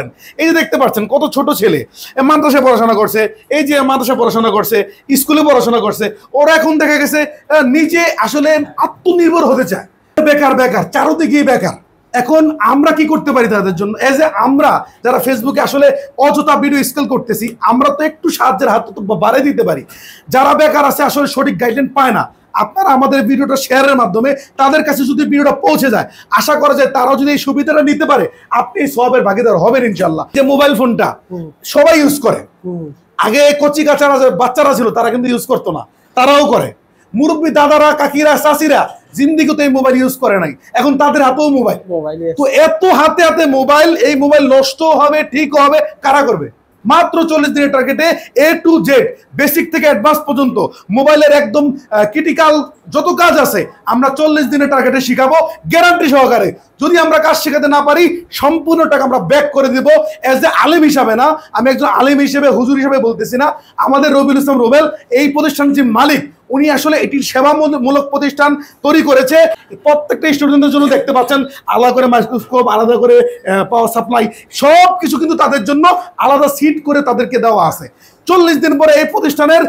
পারবেন। এই যে দেখতে পাচ্ছেন কত ছোট ছেলে মাদ্রাসায় পড়াশোনা করছে, এই যে মাদ্রাসায় পড়াশোনা করছে, স্কুলে পড়াশোনা করছে, ওরা এখন দেখা গেছে নিজে আসলে আত্মনির্ভর হতে চায়। বেকার বেকার চারদিকেই বেকার। এখন আমরা কি করতে পারি তাদের জন্য? এজ এ আমরা যারা ফেসবুকে আসলে অযথা ভিডিও স্কেল করতেছি, আমরা তো একটু সাহায্যের হাত তো বাড়াই দিতে পারি। যারা বেকার আছে আসলে সঠিক গাইডলাইন পায় না, আপনারা আমাদের ভিডিওটা শেয়ারের মাধ্যমে তাদের কাছে যদি ভিডিওটা পৌঁছে যায়, আশা করা যায় তারাও যদি এই সুবিধাটা নিতে পারে, আপনি সবের ভাগিদার হবেন ইনশাল্লাহ। যে মোবাইল ফোনটা সবাই ইউজ করে, আগে কচি কাচারা বাচ্চারা ছিল তারা কিন্তু ইউজ করতো না, তারাও করে। মুরব্বী দাদারা, কাকিরা, চাচিরা জিন্দিগিতে এই মোবাইল ইউজ করে নাই, এখন তাদের হাতেও মোবাইল। তো এত হাতে হাতে মোবাইল, এই মোবাইল নষ্ট হবে, ঠিক হবে, কারা করবে? মাত্র 40 দিনের টার্গেটে A to Z বেসিক থেকে অ্যাডভান্স পর্যন্ত মোবাইলের একদম ক্রিটিক্যাল যত কাজ আছে আমরা 40 দিনের টার্গেটে শিখাবো গ্যারান্টি সহকারে। যদি আমরা কাজ শেখাতে না পারি, সম্পূর্ণ টাকা আমরা ব্যাক করে দিব। এজ এ আলেম হিসাবে না, আমি একজন আলেম হিসেবে, হুজুর হিসেবে বলতেছি না, আমাদের রবিউল ইসলাম রুবেল এই প্রতিষ্ঠান যে মালিক, উনি আসলে এটির সেবামূলক প্রতিষ্ঠান তৈরি করেছে। প্রত্যেকটা স্টুডেন্টের জন্য দেখতে পাচ্ছেন আলাদা করে মাইক্রোস্কোপ, আলাদা করে পাওয়ার সাপ্লাই, সব কিছু কিন্তু তাদের জন্য আলাদা সিট করে তাদেরকে দেওয়া আছে। 40 দিন পরে এই প্রতিষ্ঠানের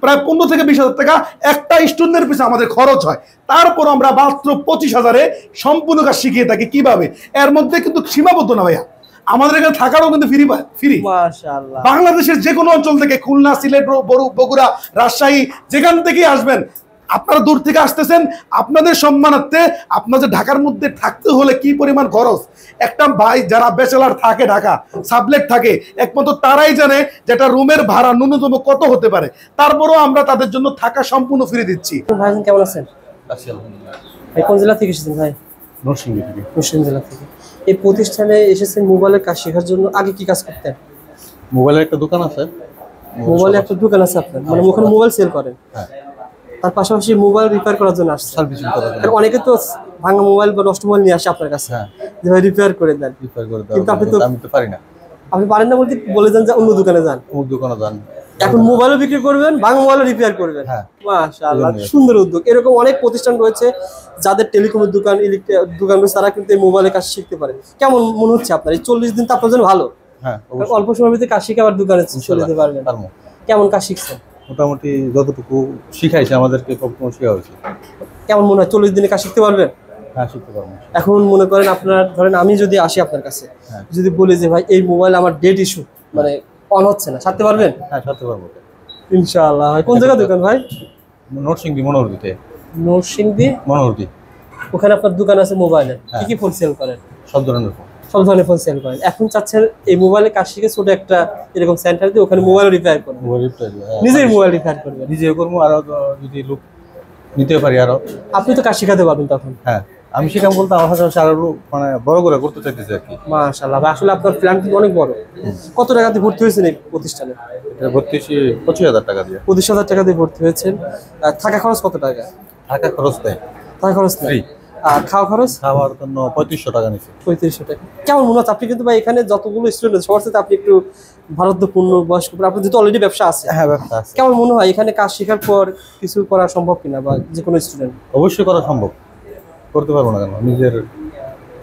প্রায় 15 থেকে 20,000 টাকা একটা স্টুডেন্টের পিছনে আমাদের খরচ হয়। তারপর আমরা মাত্র 25,000-এ সম্পূর্ণ কাজ শিখিয়ে থাকি। কিভাবে? এর মধ্যে কিন্তু সীমাবদ্ধ না ভাইয়া, আমাদের এখানে থাকারও কিন্তু ফ্রি। মাশাআল্লাহ, বাংলাদেশের যে কোনো অঞ্চল থেকে, খুলনা, সিলেট, বগুড়া, রাজশাহী, যেখান থেকেই আসবেন, আপনারা দূর থেকে আসতেছেন, আপনাদের সম্মানার্থে আপনাদের ঢাকার মধ্যে থাকতে হলে কি পরিমাণ খরচ, একটা ভাই যারা ব্যাচেলার থাকে, ঢাকা সাবলেট থাকে, একমাত্র তারাই জানে যেটা রুমের ভাড়া ন্যূনতম কত হতে পারে। তারপরও আমরা তাদের জন্য থাকা সম্পূর্ণ ফ্রি দিচ্ছি। ভাই কেমন আছেন? ভাই কোন জেলা থেকে এসেছেন? ভাই নরসিংদী থেকে। নরসিংদী জেলা থেকে। এই প্রতিষ্ঠানে এসেছেন মোবাইলের কাজ শেখার জন্য। আগে কি কাজ করতেন? মোবাইলের একটা দোকান আছে। মোবাইলের একটা দোকান আছে আপনার, মানে ওখানে মোবাইল সেল করেন? হ্যাঁ। তার পাশাপাশি মোবাইল রিপেয়ার করার জন্য আসছে, সার্ভিসিং করার জন্য। অনেকে তো ভাঙা মোবাইল বা নষ্ট মোবাইল নিয়ে আসে আপনার কাছে, যে ভাই রিপেয়ার করে দেন। কিন্তু আপনি তো, আমি তো পারি না। আপনি পারেন না বলতে বলে দেন যে অন্য দোকানে যান। অন্য দোকানে যান। এখন মোবাইলও বিক্রি করবেন, ভাঙা মোবাইলও রিপেয়ার করবেন। মাশাআল্লাহ, সুন্দর উদ্যোগ। এরকম অনেক প্রতিষ্ঠান রয়েছে যাদের টেলিকমের দোকান, ইলেকট্রিক দোকান রয়েছে, তারা কিন্তু এই মোবাইলের কাজ শিখতে পারে। কেমন মনে হচ্ছে আপনার এই 40 দিন? তো আপনার জন্য ভালো। হ্যাঁ, অল্প সময়ের ভিতরে কাজ শিখে আবার দোকানে চলে যেতে পারবেন। কেমন কাজ শিখছেন? মোটামুটি যতটুকু শিখাইছে আমাদেরকে, সবটুকু শেখা হয়েছে। কেমন মনে হয় 40 দিনে কাজ শিখতে পারবেন? হ্যাঁ, শিখতে পারবো। এখন মনে করেন আপনার, ধরেন আমি যদি আসি আপনার কাছে, যদি বলি যে ভাই এই মোবাইল আমার ডেট ইস্যু, মানে অন হচ্ছে না, ছাড়তে পারবেন? হ্যাঁ, ছাড়তে পারবো ইনশাআল্লাহ। ভাই কোন জায়গা দোকান ভাই? নরসিংদী মনোহরদীতে। নরসিংদী মনোহরদী, ওখানে আপনার দোকান আছে মোবাইলের? কি কি ফোন সেল করেন? সব ধরনের ফোন। সব ধরনের ফোন সেল করেন। এখন চাচ্ছেন এই মোবাইলের কাজ শিখে ছোট একটা এরকম সেন্টার দিয়ে ওখানে মোবাইল রিপেয়ার করবেন? নিজেই মোবাইল রিপেয়ার করবেন? নিজেই করবো, আর যদি লোক নিতে পারি আরো। আপনি তো কাজ শিখাতে পারবেন তখন? হ্যাঁ, আমি শিখাম বলতে আমার কাছে আরো মানে বড় করে করতে চাইতেছি আর কি। মাশাআল্লাহ, আসলে আপনার প্ল্যান কিন্তু অনেক বড়। কত টাকা দিয়ে ভর্তি হয়েছেন এই প্রতিষ্ঠানে? ভর্তি হয়েছি 25,000 টাকা দিয়ে। 25,000 টাকা দিয়ে ভর্তি হয়েছেন। থাকা খরচ কত টাকা? থাকা খরচ নেই। থাকা খরচ নেই। আর খাওয়া খরচ? খাওয়ার জন্য 3500 টাকা নিচ্ছে। 3500 টাকা। কেমন মনে হচ্ছে? আপনি কিন্তু ভাই এখানে যতগুলো স্টুডেন্ট সবার সাথে আপনি একটু ভারতপূর্ণ বয়স্ক, আপনার যেহেতু অলরেডি ব্যবসা আছে। হ্যাঁ, ব্যবসা আছে। কেমন মনে হয় এখানে কাজ শেখার পর কিছু করা সম্ভব কিনা, বা যে কোনো স্টুডেন্ট? অবশ্যই করা সম্ভব, করতে পারবো না কেন? নিজের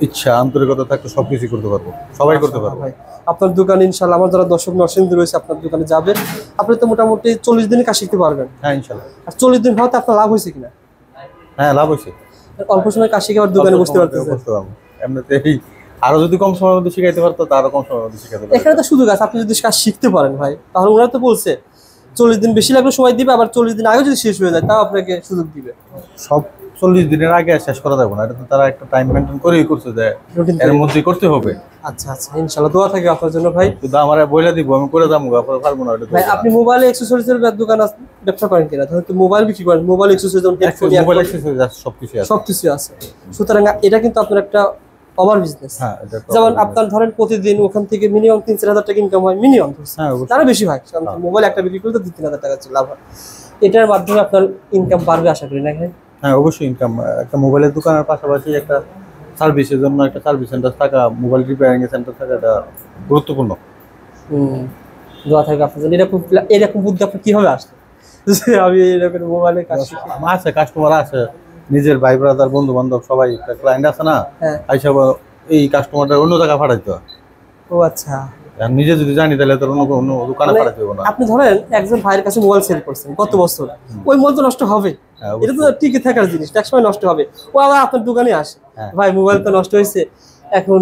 ইচ্ছা, আন্তরিকতা থাকলে সবকিছু করতে পারবো, সবাই করতে পারবো। ভাই আপনার দোকানে ইনশাআল্লাহ আমার যারা দর্শক নরসিংদী রয়েছে আপনার দোকানে যাবে, আপনি তো মোটামুটি 40 দিনে কাজ শিখতে পারবেন। হ্যাঁ, ইনশাআল্লাহ। আর 40 দিন হওয়াতে আপনার লাভ হয়েছে কিনা? হ্যাঁ, লাভ হয়েছে। অল্প সময় কাজ শিখে আবার দোকানে বসতে পারতেছেন। এমনিতেই আরো যদি কম সময়ের মধ্যে শিখাইতে পারতো, তারও কম সময়ের মধ্যে শিখাতে পারতো। এখানে তো সুযোগ আছে, আপনি যদি কাজ শিখতে পারেন ভাই, তাহলে ওরা তো বলছে 40 দিন বেশি লাগলে সময় দিবে, আবার 40 দিন আগে যদি শেষ হয়ে যায় তাও আপনাকে সুযোগ দিবে। সব 40 দিনের আগে শেষ করা যাবে না, এটা তো তারা একটা টাইম মেইনটেইন করেই করছে যে এর মধ্যেই করতে হবে। আচ্ছা আচ্ছা, ইনশাআল্লাহ দোয়া থাকবে আপনার জন্য ভাই। শুধু আমারে বইলা দিব, আমি করে যাবো, আপনারা পারবো না এটা। ভাই আপনি মোবাইল অ্যাকসেসরিজের দোকান ব্যবসা করেন কিনা? ধরুন মোবাইল বিক্রি করেন, mobile accessories, headphone, mobile accessories সবকিছু আছে। সুতরাং এটা কিন্তু আপনার একটা ওভার বিজনেস। হ্যাঁ, যেমন আপনার ধরেন প্রতিদিন ওখান থেকে মিনিমাম 3-4 হাজার টাকা ইনকাম হয়, মিনিমাম। হ্যাঁ, তারা বেশি হয়, কারণ মোবাইল একটা বিক্রি করলে 2-3 হাজার টাকা লাভ হয়। এটার মাধ্যমে আপনার ইনকাম বাড়বে আশা করি, নাকি? হ্যাঁ, অবশ্যই ইনকাম। একটা মোবাইলের দোকানের পাশাপাশি একটা সার্ভিসের জন্য একটা সার্ভিস সেন্টার থাকা, মোবাইল রিপেয়ারিং এর সেন্টার থাকা, এটা গুরুত্বপূর্ণ। দোয়া থাকবে আপনার জন্য। এরকম বুদ্ধি আপনার কিভাবে আসছে? আমি এরকম মোবাইলে কাজ শিখি, আমার আছে কাস্টমার আছে, নিজের ভাই ব্রাদার বন্ধু বান্ধব সবাই, ক্লায়েন্ট আছে না, আইসা এই কাস্টমারটা অন্য জায়গায় পাঠাইতে হয়, ও আচ্ছা, আর নিজে যদি জানি তাহলে তো অন্য দোকানে মানে পাঠাতে হবে না। আপনি ধরেন একজন ভাইয়ের কাছে মোবাইল সেল করছেন গত বছর, ওই মোবাইল তো নষ্ট হবে, হ্যাঁ, এটা তো টিকে থাকার জিনিস, একসময় নষ্ট হবে। ও আবার আপনার দোকানে আসে, হ্যাঁ। ভাই মোবাইল তো নষ্ট হয়েছে, এখন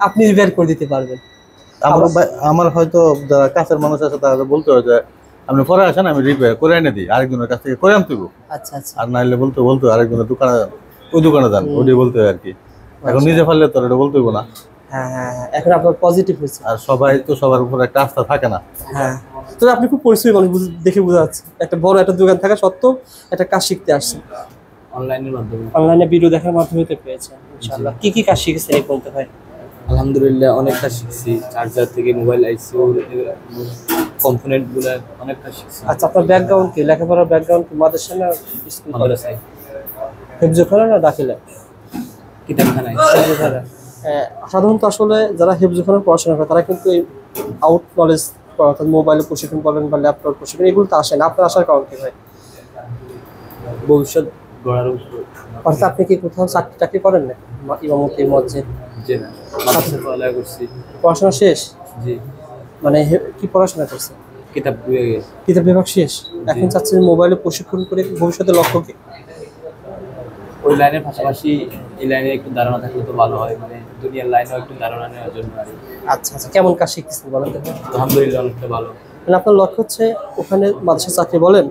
আপনি রিপেয়ার করে দিতে পারবেন। আমার হয়তো যারা কাছের মানুষ আছে তারা বলতে হয় যে আপনি পরে আসেন, আমি রিপেয়ার করে এনে দিই, আরেকজনের কাছ থেকে করে আনতে হবে। আচ্ছা আচ্ছা, আর নাইলে বলতে আরেকজনের দোকানে যান, ওই দোকানে যান, ওটাই বলতে হয় আর কি। এখন নিজে পারলে তো এটা বলতে হইব না। হ্যাঁ হ্যাঁ হ্যাঁ, এখন আপনার পজিটিভ হয়েছে। আর সবাই তো সবার উপর একটা আস্থা থাকে না। হ্যাঁ, তবে আপনি খুব পরিশ্রমী মানুষ, দেখে বোঝা যাচ্ছে। একটা বড় একটা দোকান থাকা সত্ত্বেও একটা কাজ শিখতে আসছেন অনলাইনের মাধ্যমে, অনলাইনে ভিডিও দেখার মাধ্যমে তো পেয়েছেন ইনশাআল্লাহ। কি কি কাজ শিখেছেন এই বলতে ভাই? আলহামদুলিল্লাহ অনেক কাজ শিখছি, চার্জার থেকে মোবাইল আইসিও কম্পোনেন্টগুলো অনেক কাজ শিখছি। আচ্ছা, আপনার ব্যাকগ্রাউন্ড কি, লেখাপড়ার ব্যাকগ্রাউন্ড কি মাদ্রাসা না স্কুল কলেজ, মাদ্রাসায়, হেফজখানা না দাখিলা? কিতাবখানায়। হেফজখানা। সাধারণত আসলে যারা হেফজখানায় পড়াশোনা করে তারা কিন্তু এই আউট নলেজ, অর্থাৎ মোবাইলে প্রশিক্ষণ বলেন বা ল্যাপটপ প্রশিক্ষণ, এগুলো তো আসে না। আপনার আসার কারণ কি ভাই? ভবিষ্যৎ গড়ার উপর। অর্থাৎ আপনি কি কোথাও চাকরি টাকরি করেন না? ইমামতি, মসজিদ? জি না, মাদ্রাসায় পড়ালেখা করছি। পড়াশোনা শেষ? জি। মানে কি পড়াশোনা করছে? কিতাব বিভাগে। কিতাব বিভাগ শেষ, এখন চাচ্ছেন মোবাইলে প্রশিক্ষণ করে ভবিষ্যতের লক্ষ্য কি? ওই লাইনের পাশাপাশি এই লাইনে একটু ধারণা থাকলে তো ভালো হয়, মানে দুনিয়ার লাইনেও একটু ধারণা নেওয়ার জন্য আর কি। আচ্ছা আচ্ছা, কেমন কাজ শিখতেছেন বলেন তো? আলহামদুলিল্লাহ অনেকটা ভালো। মানে আপনার লক্ষ্য হচ্ছে ওখানে মাদ্রাসা চাকরি বলেন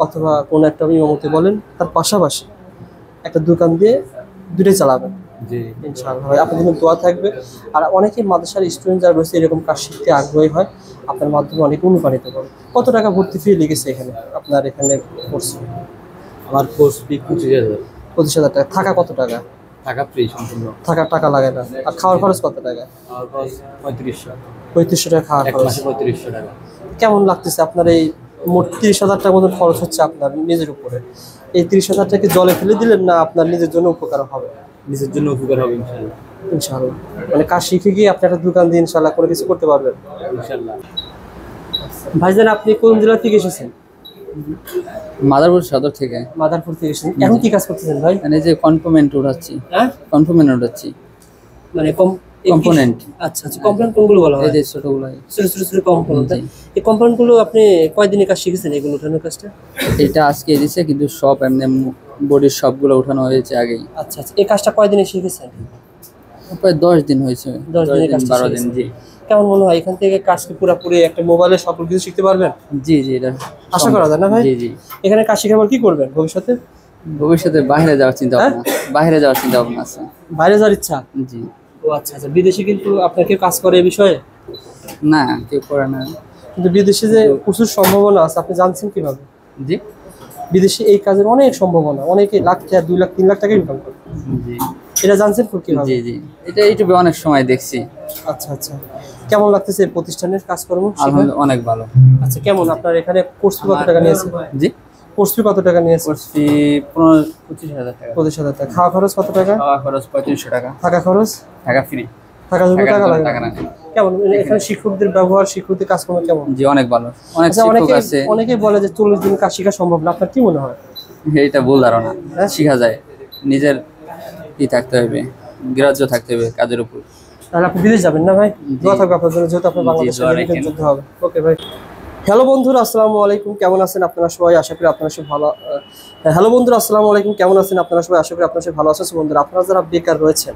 অথবা কোনো একটা ইমামতি বলেন, তার পাশাপাশি একটা দোকান দিয়ে দুটোই চালাবেন জি ইনশাআল্লাহ। ভাই আপনার জন্য দোয়া থাকবে। আর অনেকে মাদ্রাসার স্টুডেন্ট যারা রয়েছে এরকম কাজ শিখতে আগ্রহী হয়, আপনার মাধ্যমে অনেক অনুপ্রাণিত করে। কত টাকা ভর্তি ফি লেগেছে এখানে আপনার এখানে কোর্স? আমার কোর্স ফি 25,000। 25,000 টাকা। থাকা কত টাকা? টাকা ফ্রি সম্পূর্ণ। থাকার টাকা লাগে না। আর খাওয়ার খরচ কত টাকা? আমার খরচ 3500। 3500 টাকা খাওয়ার এক খরচ। মাসে 3500 টাকা। কেমন লাগতেছে আপনার এই মোট 30,000 টাকার মতো খরচ হচ্ছে আপনার নিজের উপরে? এই 30,000 টাকা জলে ফেলে দিলেন না আপনার নিজের জন্য উপকার হবে? নিজের জন্য উপকার হবে ইনশাআল্লাহ। ইনশাআল্লাহ, মানে কাজ শিখে গিয়ে আপনি একটা দোকান দিয়ে ইনশাআল্লাহ কোনো কিছু করতে পারবেন ইনশাআল্লাহ। ভাইজান, আপনি কোন জেলা থেকে এসেছেন? মাদারপুর সদর থেকে। মাদারপুর থেকে এসেছেন। এখন কি কাজ করতেছেন ভাই? মানে যে কম্পোনেন্ট উঠাচ্ছি। হ্যাঁ, কম্পোনেন্ট উঠাচ্ছি। মানে কম্পোনেন্ট। আচ্ছা আচ্ছা, কম্পোনেন্ট কোনগুলো বলা হয়? এই যে ছোটগুলো। ছোট ছোট ছোট কম্পোনেন্ট। জি। এই কম্পোনেন্ট গুলো আপনি কয়দিনে কাজ শিখেছেন এগুলো ওঠানোর কাজটা? এটা আজকে দিছে, কিন্তু সব এমনি বডির সবগুলো উঠানো হয়েছে আগেই। আচ্ছা আচ্ছা, এই কাজটা কয়দিনে শিখেছেন? প্রায় 10 দিন হয়েছে। 10 দিনের কাজটা 12 দিন। জি কেমন মনে হয় এখান থেকে কাজ কি পুরোপুরি একটা মোবাইলে সকল কিছু শিখতে পারবেন? জি জি, এটা আশা করা যায় না ভাই? জি জি। এখানে কাজ শিখার পর কি করবেন ভবিষ্যতে? ভবিষ্যতে বাইরে যাওয়ার চিন্তা ভাবনা। বাইরে যাওয়ার চিন্তা ভাবনা আছে। বাইরে যাওয়ার ইচ্ছা? জি। ও আচ্ছা আচ্ছা, বিদেশে কিন্তু আপনার কেউ কাজ করে এই বিষয়ে? না, কেউ করে না। কিন্তু বিদেশে যে প্রচুর সম্ভাবনা আছে, আপনি জানছেন কিভাবে? জি বিদেশে এই কাজের অনেক সম্ভাবনা, অনেকে লাখ টাকা, 2 লাখ 3 লাখ টাকা ইনকাম করে। জি এটা জানছেন কিভাবে? জি জি, এটা ইউটিউবে অনেক সময় দেখছি। আচ্ছা আচ্ছা, কেমন লাগতেছে এই প্রতিষ্ঠানের কাজকর্ম? আলহামদুলিল্লাহ অনেক ভালো। আচ্ছা, কেমন আপনার এখানে কোর্স ফি কত টাকা নিয়েছে? জি, কোর্স ফি কত টাকা নিয়েছে? কোর্স ফি 25,000 টাকা। 25,000 টাকা। খাওয়া খরচ কত টাকা? খাওয়া খরচ 3500 টাকা। থাকা খরচ? টাকা ফ্রি। থাকার জন্য টাকা লাগে টাকা না? না। কেমন এখানে শিক্ষকদের ব্যবহার, শিক্ষকদের কাজকর্ম কেমন? জি অনেক ভালো। অনেক আচ্ছা, শিক্ষক আছে। অনেকেই বলে যে 40 দিন কাজ শেখা সম্ভব না, আপনার কি মনে হয়? এটা ভুল ধারণা। শেখা যায়, নিজের থাকতে হবে, গ্রাহ্য থাকতে হবে কাজের উপর। তাহলে আপনি বিদেশ যাবেন না ভাই? দোয়া থাকবে আপনার জন্য, যেহেতু আপনার বাংলাদেশে যুদ্ধ হবে। ওকে ভাই। হ্যালো বন্ধুরা, আসসালামু আলাইকুম। কেমন আছেন আপনারা সবাই? আশা করি আপনারা সবাই ভালো। হ্যালো বন্ধুরা, আসসালামু আলাইকুম। কেমন আছেন আপনারা সবাই? আশা করি আপনারা সবাই ভালো আছেন। বন্ধুরা, আপনারা যারা বেকার রয়েছেন,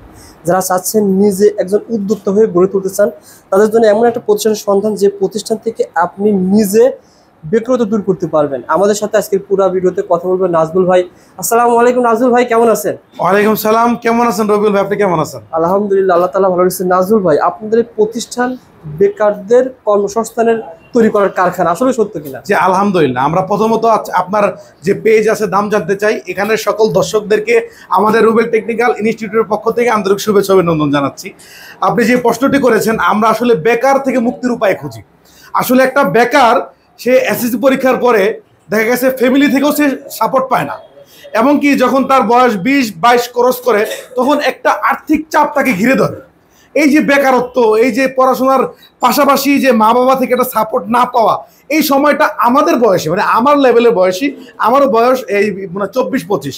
যারা চাচ্ছেন নিজে একজন উদ্যোক্তা হয়ে গড়ে তুলতে চান, তাদের জন্য এমন একটা প্রতিষ্ঠানের সন্ধান যে প্রতিষ্ঠান থেকে আপনি নিজে বেকারত্ব দূর করতে পারবেন। আমাদের সাথে আজকের পুরো ভিডিওতে কথা বলবেন নাজবুল ভাই। আসসালামু আলাইকুম নাজবুল ভাই, কেমন আছেন? ওয়ালাইকুম সালাম। কেমন আছেন রবিউল ভাই? আপনি কেমন আছেন? আলহামদুলিল্লাহ, আল্লাহ তাআলা ভালো রাখছেন। নাজবুল ভাই, আপনাদের এই প্রতিষ্ঠান বেকারদের কর্মসংস্থানের তৈরি করার কারখানা, আসলে সত্য কিনা? যে আলহামদুলিল্লাহ, আমরা প্রথমত আপনার যে পেজ আছে দাম জানতে চাই। এখানে সকল দর্শকদেরকে আমাদের রুবেল টেকনিক্যাল ইনস্টিটিউটের পক্ষ থেকে আন্তরিক শুভেচ্ছা অভিনন্দন জানাচ্ছি। আপনি যে প্রশ্নটি করেছেন, আমরা আসলে বেকার থেকে মুক্তির উপায় খুঁজি। আসলে একটা বেকার, সে এসএসসি পরীক্ষার পরে দেখা গেছে ফ্যামিলি থেকেও সে সাপোর্ট পায় না, এমনকি যখন তার বয়স 20-22 ক্রস করে তখন একটা আর্থিক চাপ তাকে ঘিরে ধরে। এই যে বেকারত্ব, এই যে পড়াশোনার পাশাপাশি যে মা বাবা থেকে একটা সাপোর্ট না পাওয়া, এই সময়টা আমাদের বয়সে, মানে আমার লেভেলের বয়সী, আমারও বয়স এই 24-25,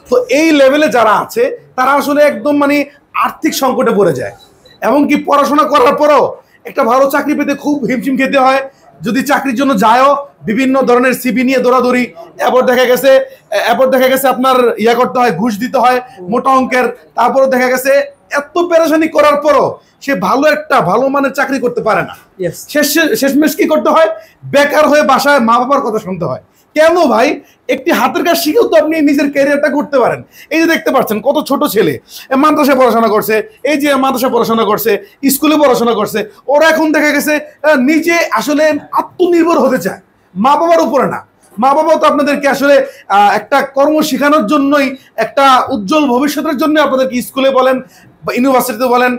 তো এই লেভেলে যারা আছে তারা আসলে একদম মানে আর্থিক সংকটে পড়ে যায়। এমনকি পড়াশোনা করার পরও একটা ভালো চাকরি পেতে খুব হিমশিম খেতে হয়। যদি চাকরির জন্য যায়ও বিভিন্ন ধরনের সিভি নিয়ে দৌড়াদৌড়ি, এরপর দেখা গেছে আপনার ইয়া করতে হয়, ঘুষ দিতে হয় মোটা অঙ্কের। তারপরে দেখা গেছে এত পেরেশানি করার পরও সে ভালো মানের চাকরি করতে পারে না। শেষমেশ কি করতে হয়? বেকার হয়ে বাসায় মা বাবার কথা শুনতে হয়। কেন ভাই? একটি হাতের কাজ শিখেও তো আপনি নিজের ক্যারিয়ারটা করতে পারেন। এই যে দেখতে পাচ্ছেন কত ছোট ছেলে মাদ্রাসায় পড়াশোনা করছে, এই যে মাদ্রাসায় পড়াশোনা করছে, স্কুলে পড়াশোনা করছে, ওরা এখন দেখা গেছে নিজে আসলে আত্মনির্ভর হতে চায়, মা বাবার উপরে না। মা বাবাও তো আপনাদেরকে আসলে একটা কর্ম শেখানোর জন্যই, একটা উজ্জ্বল ভবিষ্যতের জন্য আপনাদেরকে স্কুলে বলেন, ইউনিভার্সিটিতে বলেন,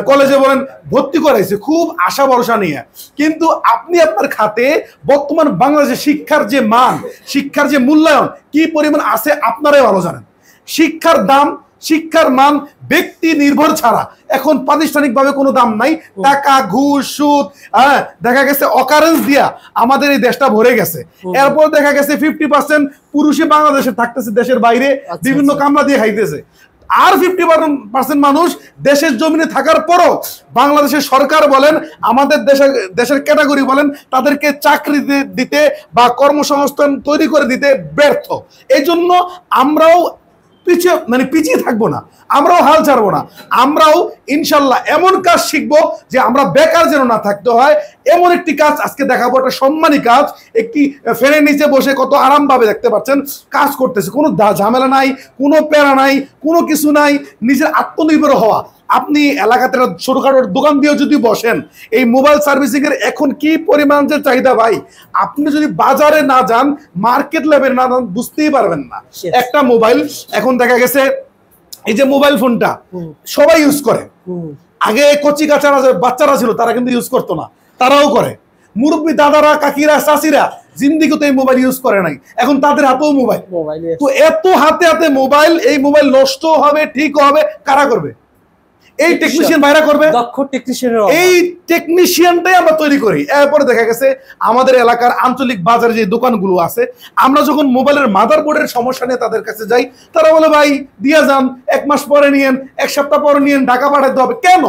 কলেজে বলেন ভর্তি করাইছে খুব আশা ভরসা নিয়ে। কিন্তু আপনি আপনার খাতে বর্তমান বাংলাদেশের শিক্ষার যে মান, শিক্ষার যে মূল্যায়ন কি পরিমাণ আছে আপনারাই ভালো জানেন। শিক্ষার দাম, শিক্ষার মান ব্যক্তি নির্ভর ছাড়া এখন প্রাতিষ্ঠানিকভাবে কোনো দাম নাই। টাকা, ঘুষ, সুদ, দেখা গেছে অকারেন্স দিয়া আমাদের এই দেশটা ভরে গেছে। এরপর দেখা গেছে 50% পুরুষই বাংলাদেশে থাকতেছে, দেশের বাইরে বিভিন্ন কামলা দিয়ে খাইতেছে। আর 50% মানুষ দেশের জমিনে থাকার পরও বাংলাদেশের সরকার বলেন, আমাদের দেশের ক্যাটাগরি বলেন, তাদেরকে চাকরি দিতে বা কর্মসংস্থান তৈরি করে দিতে ব্যর্থ। এই জন্য আমরাও পিছিয়ে থাকবো না, আমরাও হাল ছাড়বো না। আমরাও ইনশাল্লাহ এমন কাজ শিখবো যে আমরা বেকার যেন না থাকতে হয়। এমন একটি কাজ আজকে দেখাবো, একটা সম্মানী কাজ। একটি ফ্যানের নিচে বসে কত আরামভাবে দেখতে পাচ্ছেন কাজ করতেছে, কোনো ঝামেলা নাই, কোনো প্যারা নাই, কোনো কিছু নাই, নিজের আত্মনির্ভর হওয়া। আপনি এলাকাতে ছোটখাটো দোকান দিয়েও যদি বসেন, এই মোবাইল সার্ভিসিং এর এখন কি পরিমাণ যে চাহিদা ভাই, আপনি যদি বাজারে না যান, মার্কেট লেভেলে না যান, বুঝতেই পারবেন না। একটা মোবাইল এখন দেখা গেছে, এই যে মোবাইল ফোনটা সবাই ইউজ করে। আগে কচি কাচারা বাচ্চারা ছিল, তারা কিন্তু ইউজ করতো না, তারাও করে। মুরব্বী দাদারা, কাকিরা, চাচিরা জিন্দিগি তো এই মোবাইল ইউজ করে নাই, এখন তাদের হাতেও মোবাইল। তো এত হাতে হাতে মোবাইল, এই মোবাইল নষ্ট হবে, ঠিক হবে, কারা করবে? এই টেকনিশিয়ান ভাইরা করবে। দক্ষ টেকনিশিয়ানের এই টেকনিশিয়ানটাই আমরা তৈরি করি। এরপরে দেখা গেছে আমাদের এলাকার আঞ্চলিক বাজারে যে দোকানগুলো আছে, আমরা যখন মোবাইলের মাদারবোর্ডের সমস্যা নিয়ে তাদের কাছে যাই, তারা বলে ভাই দিয়ে যান, 1 মাস পরে নিয়েন, 1 সপ্তাহ পরে নিয়েন, টাকা পাঠাতে হবে। কেন?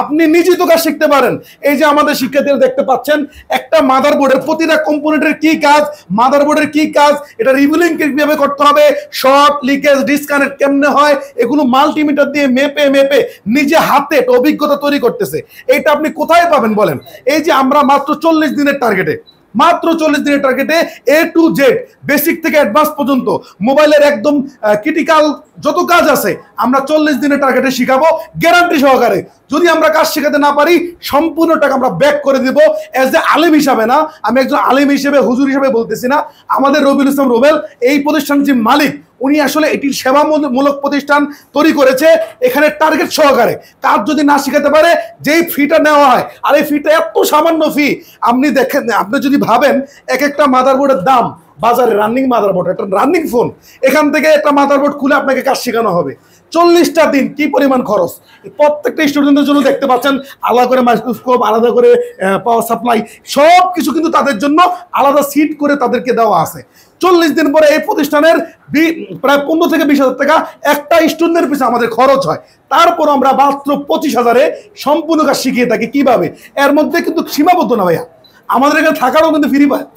আপনি নিজেই তো কাজ শিখতে পারেন। এই যে আমাদের শিক্ষার্থীরা দেখতে পাচ্ছেন, একটা মাদারবোর্ডের প্রতিটা কম্পোনেন্টের কি কাজ, মাদারবোর্ডের কি কাজ, এটা রিভিলিং কিভাবে করতে হবে, শর্ট, লিকেজ, ডিসকানেক্ট কেমনে হয়, এগুলো মাল্টিমিটার দিয়ে মেপে নিজে হাতে একটা অভিজ্ঞতা তৈরি করতেছে। এইটা আপনি কোথায় পাবেন বলেন? এই যে আমরা মাত্র 40 দিনের টার্গেটে, A to Z বেসিক থেকে অ্যাডভান্স পর্যন্ত মোবাইলের একদম ক্রিটিক্যাল যত কাজ আছে আমরা 40 দিনের টার্গেটে শিখাবো, গ্যারান্টি সহকারে। যদি আমরা কাজ শেখাতে না পারি, সম্পূর্ণ টাকা আমরা ব্যাক করে দিব। এজ এ আলেম হিসাবে না, আমি একজন আলেম হিসেবে, হুজুর হিসেবে বলতেছি না। আমাদের রবিউল ইসলাম রুবেল, এই প্রতিষ্ঠানের যে মালিক, উনি আসলে এটির সেবামূলক প্রতিষ্ঠান তৈরি করেছে। এখানে টার্গেট সহকারে কাজ যদি না শিখাতে পারে, যেই ফিটা নেওয়া হয়, আর এই ফিটা এত সামান্য ফি, আপনি দেখেন, আপনি যদি ভাবেন এক একটা মাদারবোর্ডের দাম, বাজারে রানিং মাদারবোর্ড, একটা রানিং ফোন, এখান থেকে একটা মাদারবোর্ড খুলে আপনাকে কাজ শেখানো হবে। 40টা দিন কি পরিমাণ খরচ। প্রত্যেকটা স্টুডেন্টের জন্য দেখতে পাচ্ছেন আলাদা করে মাইক্রোস্কোপ, আলাদা করে পাওয়ার সাপ্লাই, সব কিছু কিন্তু তাদের জন্য আলাদা সিট করে তাদেরকে দেওয়া আছে। 40 দিন পরে এই প্রতিষ্ঠানের প্রায় 15 থেকে 20,000 টাকা একটা স্টুডেন্টের পিছনে আমাদের খরচ হয়। তারপর আমরা মাত্র 25,000-এ সম্পূর্ণ কাজ শিখিয়ে থাকি। কিভাবে? এর মধ্যে কিন্তু সীমাবদ্ধ না ভাইয়া, আমাদের এখানে থাকারও কিন্তু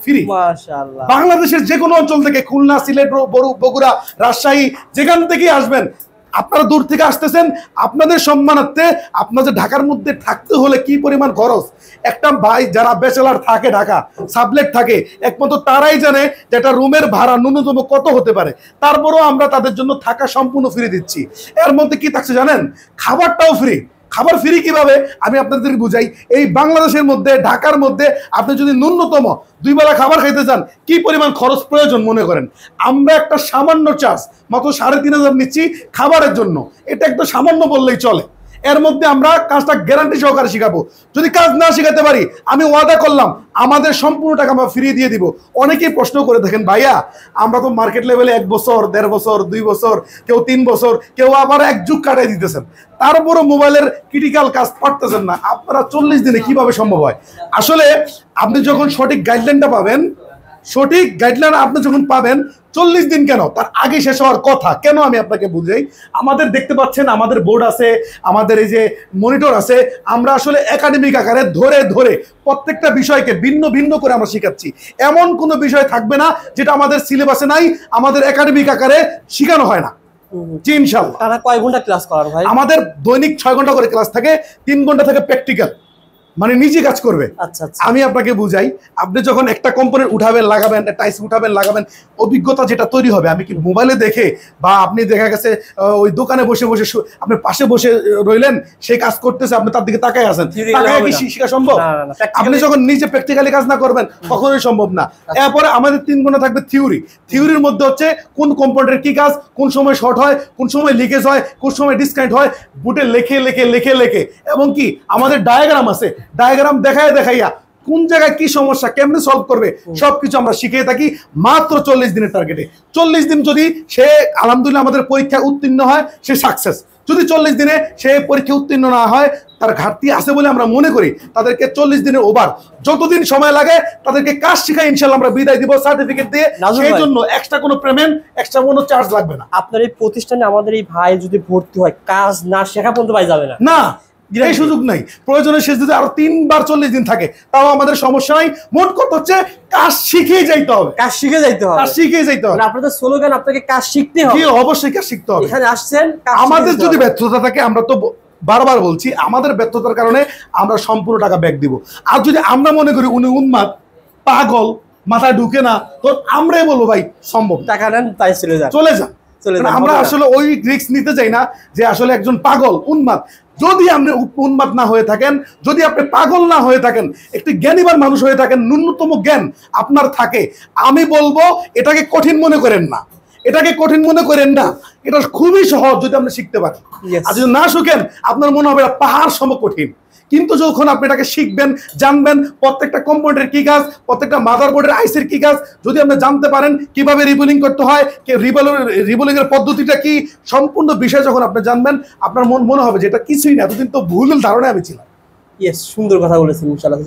ফ্রি। মাশাআল্লাহ। বাংলাদেশের যে কোনো অঞ্চল থেকে, খুলনা, সিলেট, বগুড়া, রাজশাহী, যেখান থেকেই আসবেন, আপনারা দূর থেকে আসতেছেন, আপনাদের সম্মানার্থে আপনাদের ঢাকার মধ্যে থাকতে হলে কি পরিমাণ খরচ। একটা ভাই যারা ব্যাচেলার থাকে, ঢাকা সাবলেট থাকে, একমাত্র তারাই জানে যে একটা রুমের ভাড়া ন্যূনতম কত হতে পারে। তারপরেও আমরা তাদের জন্য থাকা সম্পূর্ণ ফ্রি দিচ্ছি। এর মধ্যে কি থাকছে জানেন? খাবারটাও ফ্রি। খাবার ফ্রি কিভাবে আমি আপনাদেরকে বুঝাই। এই বাংলাদেশের মধ্যে, ঢাকার মধ্যে আপনি যদি ন্যূনতম 2 বেলা খাবার খাইতে চান, কি পরিমাণ খরচ প্রয়োজন মনে করেন? আমরা একটা সামান্য চার্জ মাত্র 3,500 নিচ্ছি খাবারের জন্য। এটা একটা সামান্য বললেই চলে। এর মধ্যে আমরা কাজটা গ্যারান্টি সহকারে শিখাবো। যদি কাজ না শিখাতে পারি, আমি ওয়াদা করলাম আমাদের সম্পূর্ণ টাকা আমরা ফিরিয়ে দিয়ে দিব। অনেকেই প্রশ্ন করে দেখেন, ভাইয়া আমরা তো মার্কেট লেভেলে 1 বছর, 1.5 বছর, 2 বছর, কেউ 3 বছর, কেউ আবার 1 যুগ কাটাই দিতেছেন, তারপরও মোবাইলের ক্রিটিক্যাল কাজ পারতেছেন না। আপনারা 40 দিনে কিভাবে সম্ভব হয়? আসলে আপনি যখন সঠিক গাইডলাইনটা পাবেন, সঠিক গাইডলাইন আপনি যখন পাবেন 40 দিন কেন, তার আগে শেষ হওয়ার কথা কেন আমি আপনাকে বুঝাই। আমাদের দেখতে পাচ্ছেন আমাদের বোর্ড আছে, আমাদের এই যে মনিটর আছে, আমরা আসলে একাডেমিক আকারে ধরে ধরে প্রত্যেকটা বিষয়কে ভিন্ন ভিন্ন করে আমরা শেখাচ্ছি। এমন কোনো বিষয় থাকবে না যেটা আমাদের সিলেবাসে নাই, আমাদের একাডেমিক আকারে শেখানো হয় না। জি ইনশাআল্লাহ। তারা কয় ঘন্টা ক্লাস করার ভাই? আমাদের দৈনিক 6 ঘন্টা করে ক্লাস থাকে, 3 ঘন্টা থাকে প্র্যাকটিক্যাল, মানে নিজে কাজ করবে। আচ্ছা আচ্ছা। আমি আপনাকে বুঝাই, আপনি যখন একটা কম্পোনেন্ট উঠাবেন লাগাবেন, টাইস উঠাবেন লাগাবেন, অভিজ্ঞতা যেটা তৈরি হবে, আমি কি মোবাইলে দেখে বা আপনি দেখা গেছে ওই দোকানে বসে বসে আপনি পাশে বসে রইলেন, সে কাজ করতেছে, আপনি তার দিকে তাকায় আছেন, তাকায় কি শেখা সম্ভব? আপনি যখন নিজে প্র্যাকটিক্যালি কাজ না করবেন কখনোই সম্ভব না। এরপরে আমাদের 3 ঘন্টা থাকবে থিওরি। থিওরির মধ্যে হচ্ছে কোন কম্পোনেন্টের কি কাজ, কোন সময় শর্ট হয়, কোন সময় লিকেজ হয়, কোন সময় ডিসকানেক্ট হয়, বুটে লেখে লেখে লেখে লেখে, এবং কি আমাদের ডায়াগ্রাম আছে, ডায়াগ্রাম দেখাইয়া কোন জায়গায় কি সমস্যা কেমনে সলভ করবে সবকিছু আমরা শিখিয়ে থাকি মাত্র 40 দিনের টার্গেটে। 40 দিন যদি সে আলহামদুলিল্লাহ আমাদের পরীক্ষায় উত্তীর্ণ হয়, সে সাকসেস। যদি 40 দিনে সে পরীক্ষা উত্তীর্ণ না হয়, তার ঘাটতি আছে বলে আমরা মনে করি, তাদেরকে 40 দিনের ওভার যতদিন সময় লাগে তাদেরকে কাজ শিখাই ইনশাআল্লাহ আমরা বিদায় দিব সার্টিফিকেট দিয়ে। সেই জন্য এক্সট্রা কোনো পেমেন্ট, এক্সট্রা কোনো চার্জ লাগবে না। আপনার এই প্রতিষ্ঠানে আমাদের এই ভাই যদি ভর্তি হয়, কাজ না শেখা পর্যন্ত পাই যাবে না। না, এই সুযোগ নাই। প্রয়োজনে সে যদি আরো 3 বার 40 দিন থাকে তাও আমাদের সমস্যা নাই। মোট কথা হচ্ছে কাজ শিখেই যাইতে হবে, কাজ শিখে যাইতে হবে, কাজ শিখেই যাইতে হবে। আপনাদের স্লোগান আপনাকে কাজ শিখতে হবে। জি অবশ্যই কাজ শিখতে হবে। এখানে আসছেন, আমাদের যদি ব্যর্থতা থাকে, আমরা তো বারবার বলছি, আমাদের ব্যর্থতার কারণে আমরা সম্পূর্ণ টাকা ব্যাক দিব। আর যদি আমরা মনে করি উনি উন্মাদ, পাগল, মাথায় ঢুকে না, তো আমরাই বলবো ভাই সম্ভব, টাকা নেন তাই চলে যান, চলে যান। আমরা আসলে ওই রিস্ক নিতে চাই না যে আসলে একজন পাগল উন্মাদ। যদি আপনি উন্মাদ না হয়ে থাকেন, যদি আপনি পাগল না হয়ে থাকেন, একটি জ্ঞানীবান মানুষ হয়ে থাকেন, ন্যূনতম জ্ঞান আপনার থাকে, আমি বলবো এটাকে কঠিন মনে করেন না, এটাকে কঠিন মনে করেন না। এটা খুবই সহজ যদি আপনি শিখতে পারেন। আর যদি না শিখেন আপনার মনে হবে পাহাড় সম কঠিন। কিন্তু যখন আপনি এটাকে শিখবেন, জানবেন প্রত্যেকটা কম্পোনেন্টের কি কাজ, প্রত্যেকটা মাদারবোর্ডের আইসির কি কাজ, যদি আপনি জানতে পারেন কিভাবে রিবুলিং করতে হয়, রিবুলিং এর পদ্ধতিটা কি, সম্পূর্ণ বিষয় যখন আপনি জানবেন, আপনার মনে হবে যে এটা কিছুই না, এতদিন তো ভুল ধারণায় আমি ছিলাম। সুন্দর কথা বলেছেন ইনশাআল্লাহ।